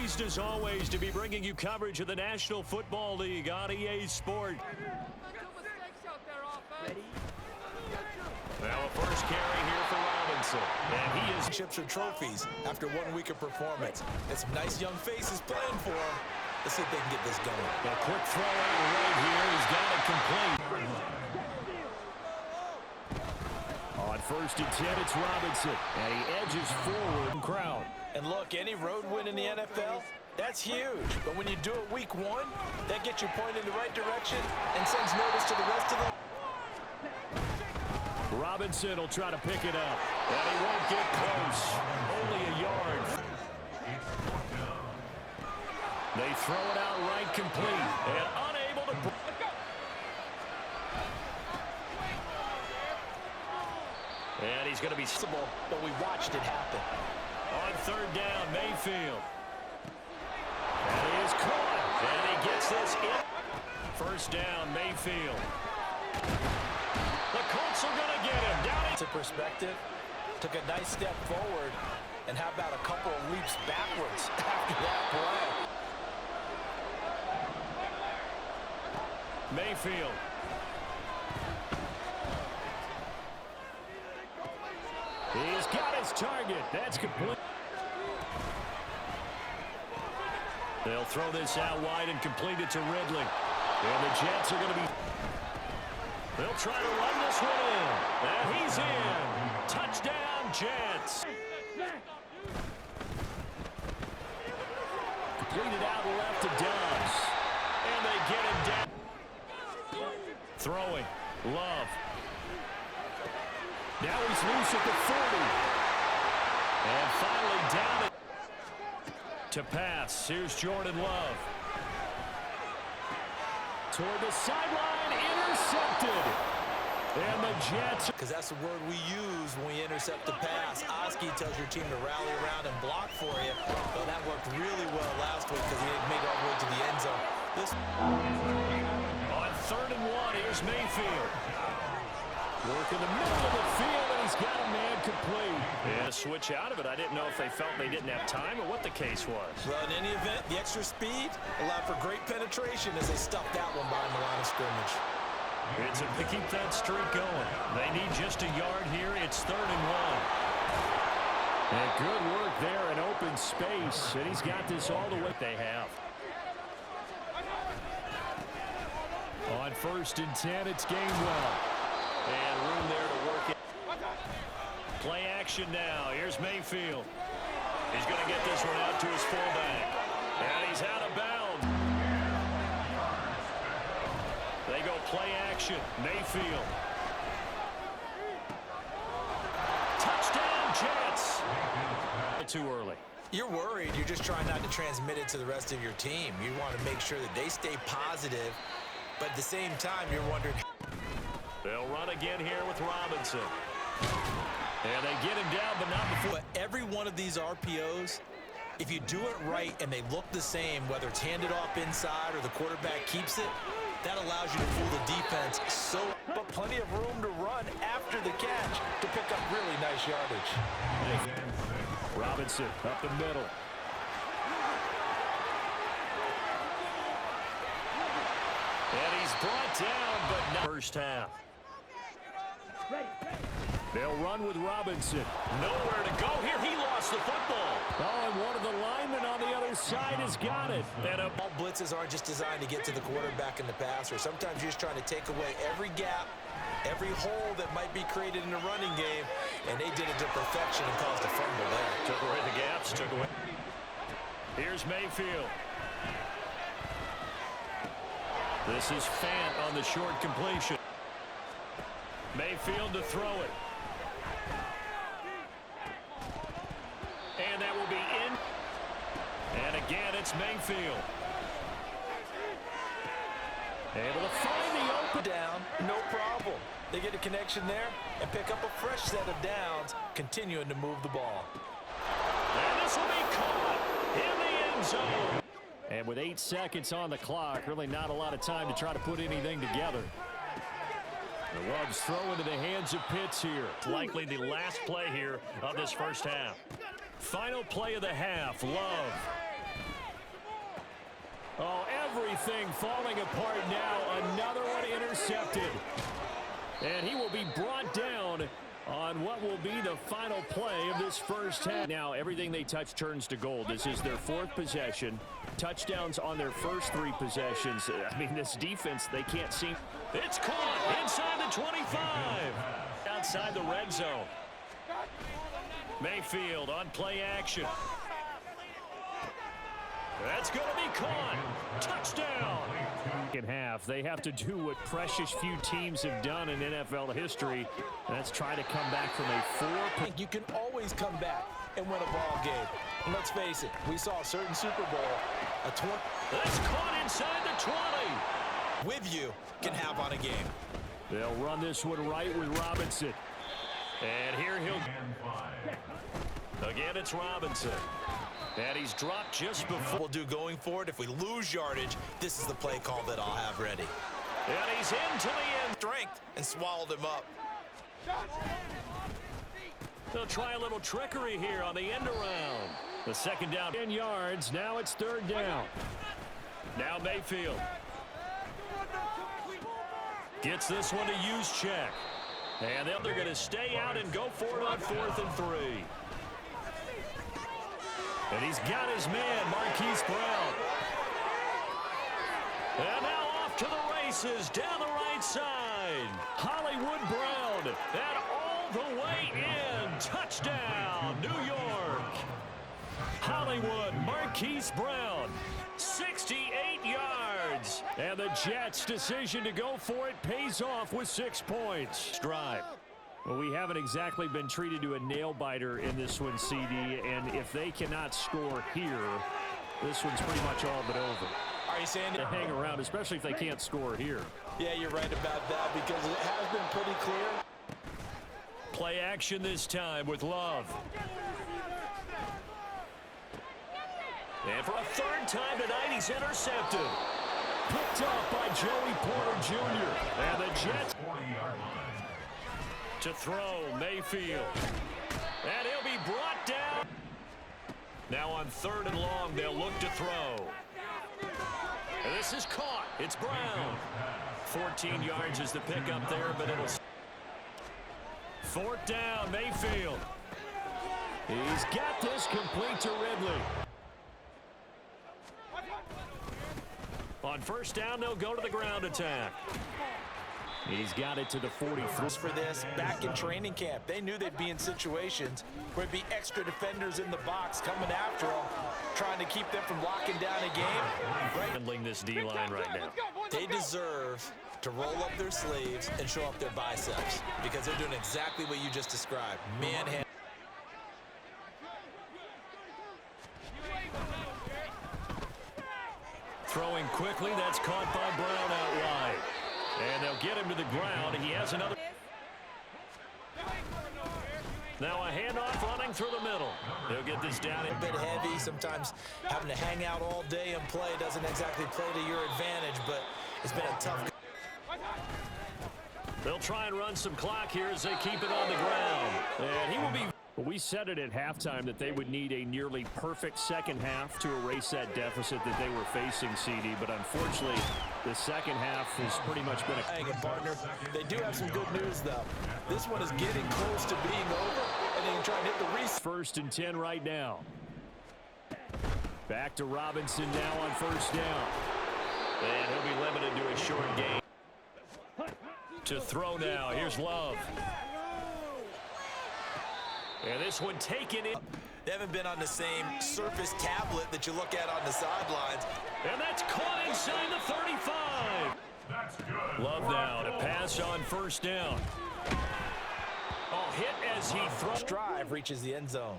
Pleased as always to be bringing you coverage of the National Football League on EA Sport. Now a first carry here for Robinson. And he is chips or trophies after 1 week of performance. And some nice young faces playing for him. Let's see if they can get this going. A quick throw out right here. He's got it complete. On 1st and 10, it's Robinson. And he edges forward. Crowd. And look, any road win in the NFL, that's huge. But when you do it week 1, that gets you pointed in the right direction and sends notice to the rest of the... Robinson will try to pick it up. And he won't get close. Only a yard. They throw it out right complete. And unable to... And he's going to be... But we watched it happen. On 3rd down, Mayfield. And he is caught. And he gets this in. 1st down, Mayfield. The Colts are going to get him. Down into perspective. Took a nice step forward. And how about a couple of leaps backwards after that play? Mayfield. He's got his target. That's complete. They'll throw this out wide and complete it to Ridley. And the Jets are going to be... They'll try to run this one in. And he's in. Touchdown, Jets. Completed out left to Dobbs. And they get him down. Throwing. Love. Now he's loose at the 40. And finally down it. To pass. Here's Jordan Love. Toward the sideline. Intercepted. And the Jets. Because that's the word we use when we intercept the pass. Oski tells your team to rally around and block for you. Well, that worked really well last week because he didn't make all the way to the end zone. On 3rd and 1, here's Mayfield. Work in the middle of the field, and he's got a man complete. And a switch out of it. I didn't know if they felt they didn't have time or what the case was. Well, in any event, the extra speed allowed for great penetration as they stuffed that one behind the line of scrimmage. It's to keep that streak going. They need just a yard here. It's 3rd and 1. And good work there in open space. And he's got this all the way they have. On 1st and 10, it's Gainwell. And room there to work it. Play action now. Here's Mayfield. He's going to get this one out to his fullback. And he's out of bounds. They go play action. Mayfield. Touchdown, Jets. Too early. You're worried. You're just trying not to transmit it to the rest of your team. You want to make sure that they stay positive. But at the same time, you're wondering... They'll run again here with Robinson. And they get him down, but not before. But every one of these RPOs, if you do it right and they look the same, whether it's handed off inside or the quarterback keeps it, that allows you to fool the defense. But plenty of room to run after the catch to pick up really nice yardage. Robinson up the middle. And he's brought down, but not. First half. They'll run with Robinson. Nowhere to go here. He lost the football. Oh, and one of the linemen on the other side has got it. And all blitzes aren't just designed to get to the quarterback and the passer. Sometimes you're just trying to take away every gap, every hole that might be created in the running game, and they did it to perfection and caused a fumble there. Took away the gaps, took away. Here's Mayfield. This is Fant on the short completion. Mayfield to throw it. And that will be in. And again, it's Mayfield. Able to find the open. Down, no problem. They get a connection there and pick up a fresh set of downs, continuing to move the ball. And this will be caught in the end zone. And with 8 seconds on the clock, really not a lot of time to try to put anything together. The Love's throw into the hands of Pitts here. Likely the last play here of this first half. Final play of the half, Love. Oh, everything falling apart now. Another one intercepted. And he will be brought down on what will be the final play of this first half. Now, everything they touch turns to gold. This is their fourth possession. Touchdowns on their first three possessions. I mean, this defense, they can't seem. It's caught inside the 25. Outside the red zone. Mayfield on play action. That's going to be caught. Touchdown. In half, they have to do what precious few teams have done in NFL history. That's try to come back from a 4. You can always come back and win a ball game. And let's face it, we saw a certain Super Bowl, a 20. That's caught inside the 20. With you can have on a game. They'll run this one right with Robinson. And here he'll. Again, it's Robinson. And he's dropped just before. We'll do going forward. If we lose yardage, this is the play call that I'll have ready. And he's into the end. Strength and swallowed him up. They'll try a little trickery here on the end around. The second down. 10 yards. Now it's third down. Now Mayfield. Gets this one to use check. And they're going to stay out and go for it on 4th and 3. And he's got his man, Marquise Brown. And now off to the races down the right side. Hollywood Brown. And all the way in. Touchdown, New York. Hollywood, Marquise Brown. 68 yards. And the Jets' decision to go for it pays off with 6 points. Drive. Well, we haven't exactly been treated to a nail-biter in this one, CD, and if they cannot score here, this one's pretty much all but over. Are you saying to hang around, especially if they can't score here? Yeah, you're right about that because it has been pretty clear. Play action this time with Love. And for a third time tonight, he's intercepted. Picked off by Joey Porter Jr. And the Jets. To throw, Mayfield. And he'll be brought down. Now on 3rd and long, they'll look to throw. And this is caught. It's Brown. 14 yards is the pickup there, but it'll. 4th down, Mayfield. He's got this complete to Ridley. On 1st down, they'll go to the ground attack. He's got it to the 43. For this, back in training camp, they knew they'd be in situations where there'd be extra defenders in the box coming after them, trying to keep them from locking down a game. Right. Handling this D-line right now. They deserve to roll up their sleeves and show up their biceps because they're doing exactly what you just described. Manhandle. Throwing quickly, that's caught by Brown out wide. And they'll get him to the ground. He has another. Now a handoff running through the middle. They'll get this down. A bit heavy. Sometimes having to hang out all day and play doesn't exactly play to your advantage, but it's been a tough. They'll try and run some clock here as they keep it on the ground. And he will be. We said it at halftime that they would need a nearly perfect second half to erase that deficit that they were facing, CD. But unfortunately, the second half has pretty much been a. Hang it, partner. They do have some good news, though. This one is getting close to being over, and they can try and hit the reset. 1st and 10 right now. Back to Robinson now on 1st down. And he'll be limited to a short game. To throw now. Here's Love. And this one taken in. They haven't been on the same surface tablet that you look at on the sidelines. And that's caught inside the 35. That's good. Love now to pass on 1st down. Oh, hit as he throws. Drive reaches the end zone.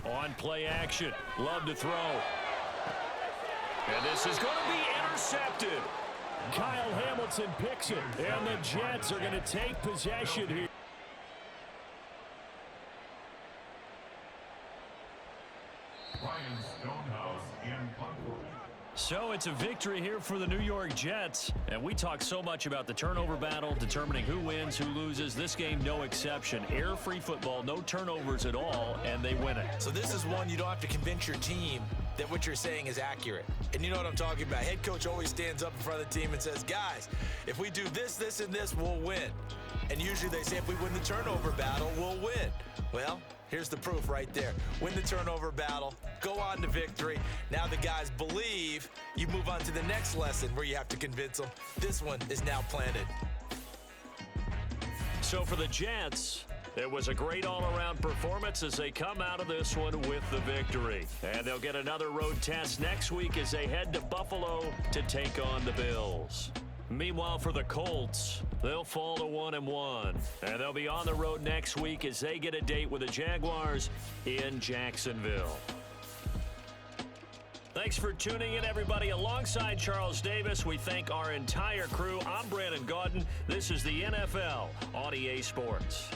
On play action. Love to throw. And this is going to be intercepted. Kyle Hamilton picks it. And the Jets are going to take possession here. So it's a victory here for the New York Jets. And we talk so much about the turnover battle, determining who wins, who loses. This game, no exception. Air-free football, no turnovers at all, and they win it. So this is one you don't have to convince your team that what you're saying is accurate. And you know what I'm talking about. Head coach always stands up in front of the team and says, guys, if we do this, this, and this, we'll win. And usually they say if we win the turnover battle, we'll win. Well, here's the proof right there. Win the turnover battle, go on to victory. Now the guys believe. You move on to the next lesson where you have to convince them. This one is now planted. So for the Jets, it was a great all-around performance as they come out of this one with the victory. And they'll get another road test next week as they head to Buffalo to take on the Bills. Meanwhile, for the Colts, they'll fall to 1-1. And they'll be on the road next week as they get a date with the Jaguars in Jacksonville. Thanks for tuning in, everybody. Alongside Charles Davis, we thank our entire crew. I'm Brandon Gaudin. This is the NFL on EA Sports.